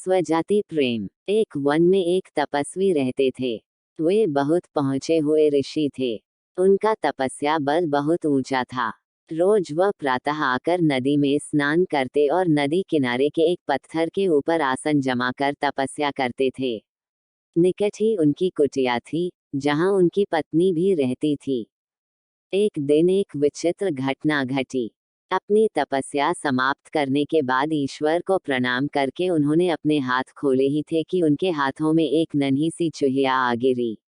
स्वजाति प्रेम। एक वन में एक तपस्वी रहते थे। वे बहुत पहुंचे हुए ऋषि थे। उनका तपस्या बल बहुत ऊंचा था। रोज वह प्रातः आकर नदी में स्नान करते और नदी किनारे के एक पत्थर के ऊपर आसन जमाकर तपस्या करते थे। निकट ही उनकी कुटिया थी, जहां उनकी पत्नी भी रहती थी। एक दिन एक विचित्र घटना घटी। अपनी तपस्या समाप्त करने के बाद ईश्वर को प्रणाम करके उन्होंने अपने हाथ खोले ही थे कि उनके हाथों में एक नन्ही सी चूहिया आ गिरी।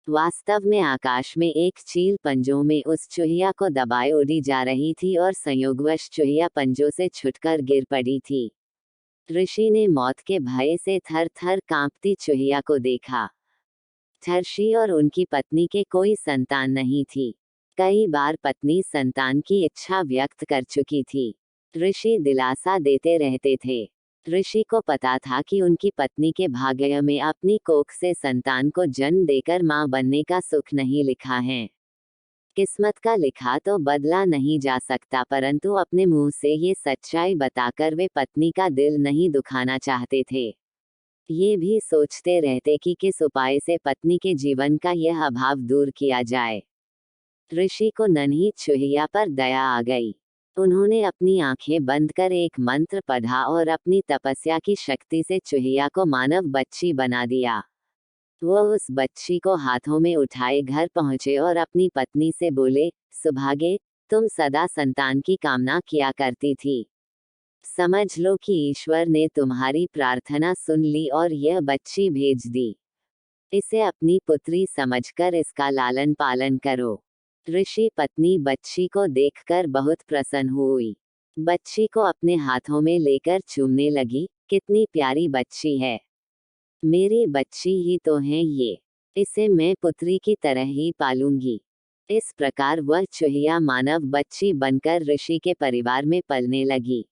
वास्तव में आकाश में एक चील पंजों में उस चूहिया को दबाए उड़ी जा रही थी और संयोगवश चूहिया पंजों से छुटकर गिर पड़ी थी। ऋषि ने मौत के भय से थर थर कांपती चूहिया को देखा। महर्षि और उनकी पत्नी के कोई संतान नहीं थी। कई बार पत्नी संतान की इच्छा व्यक्त कर चुकी थी। ऋषि दिलासा देते रहते थे। ऋषि को पता था कि उनकी पत्नी के भाग्य में अपनी कोख से संतान को जन्म देकर मां बनने का सुख नहीं लिखा है। किस्मत का लिखा तो बदला नहीं जा सकता, परंतु अपने मुंह से ये सच्चाई बताकर वे पत्नी का दिल नहीं दुखाना चाहते थे। ये भी सोचते रहते कि किस उपाय से पत्नी के जीवन का यह अभाव दूर किया जाए। ऋषि को नन्ही चूहिया पर दया आ गई। उन्होंने अपनी आंखें बंद कर एक मंत्र पढ़ा और अपनी तपस्या की शक्ति से चूहिया को मानव बच्ची बना दिया। वह उस बच्ची को हाथों में उठाए घर पहुंचे और अपनी पत्नी से बोले, सुभागे, तुम सदा संतान की कामना किया करती थी। समझ लो कि ईश्वर ने तुम्हारी प्रार्थना सुन ली और यह बच्ची भेज दी। इसे अपनी पुत्री समझकर इसका लालन पालन करो। ऋषि पत्नी बच्ची को देखकर बहुत प्रसन्न हुई। बच्ची को अपने हाथों में लेकर चूमने लगी। कितनी प्यारी बच्ची है, मेरी बच्ची ही तो है ये। इसे मैं पुत्री की तरह ही पालूंगी। इस प्रकार वह चूहिया मानव बच्ची बनकर ऋषि के परिवार में पलने लगी।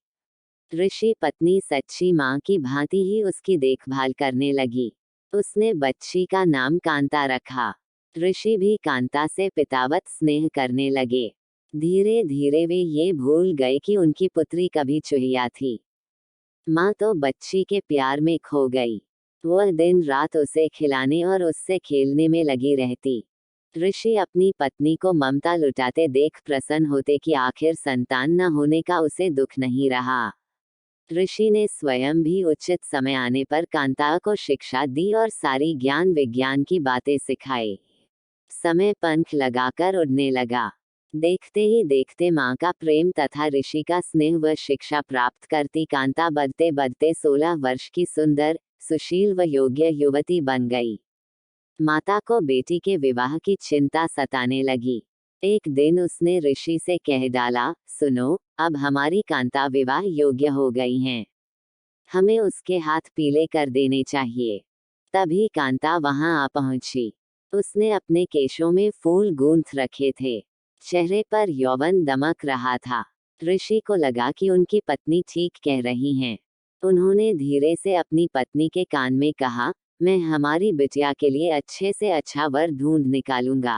ऋषि पत्नी सच्ची मां की भांति ही उसकी देखभाल करने लगी। उसने बच्ची का नाम कांता रखा। ऋषि भी कांता से पितावत स्नेह करने लगे। धीरे धीरे वे ये भूल गए कि उनकी पुत्री कभी चूहिया थी। मां तो बच्ची के प्यार में खो गई। वह दिन रात उसे खिलाने और उससे खेलने में लगी रहती। ऋषि अपनी पत्नी को ममता लुटाते देख प्रसन्न होते कि आखिर संतान न होने का उसे दुख नहीं रहा। ऋषि ने स्वयं भी उचित समय आने पर कांता को शिक्षा दी और सारी ज्ञान विज्ञान की बातें सिखाई। समय पंख लगाकर उड़ने लगा। देखते ही देखते मां का प्रेम तथा ऋषि का स्नेह व शिक्षा प्राप्त करती कांता बढ़ते बढ़ते 16 वर्ष की सुंदर, सुशील व योग्य युवती बन गई। माता को बेटी के विवाह की चिंता सताने लगी। एक दिन उसने ऋषि से कह डाला, सुनो, अब हमारी कांता विवाह योग्य हो गई हैं। हमें उसके हाथ पीले कर देने चाहिए। तभी कांता वहां आ पहुंची। उसने अपने केशों में फूल गूंथ रखे थे। चेहरे पर यौवन दमक रहा था। ऋषि को लगा कि उनकी पत्नी ठीक कह रही हैं। उन्होंने धीरे से अपनी पत्नी के कान में कहा, मैं हमारी बिटिया के लिए अच्छे से अच्छा वर ढूंढ निकालूंगा।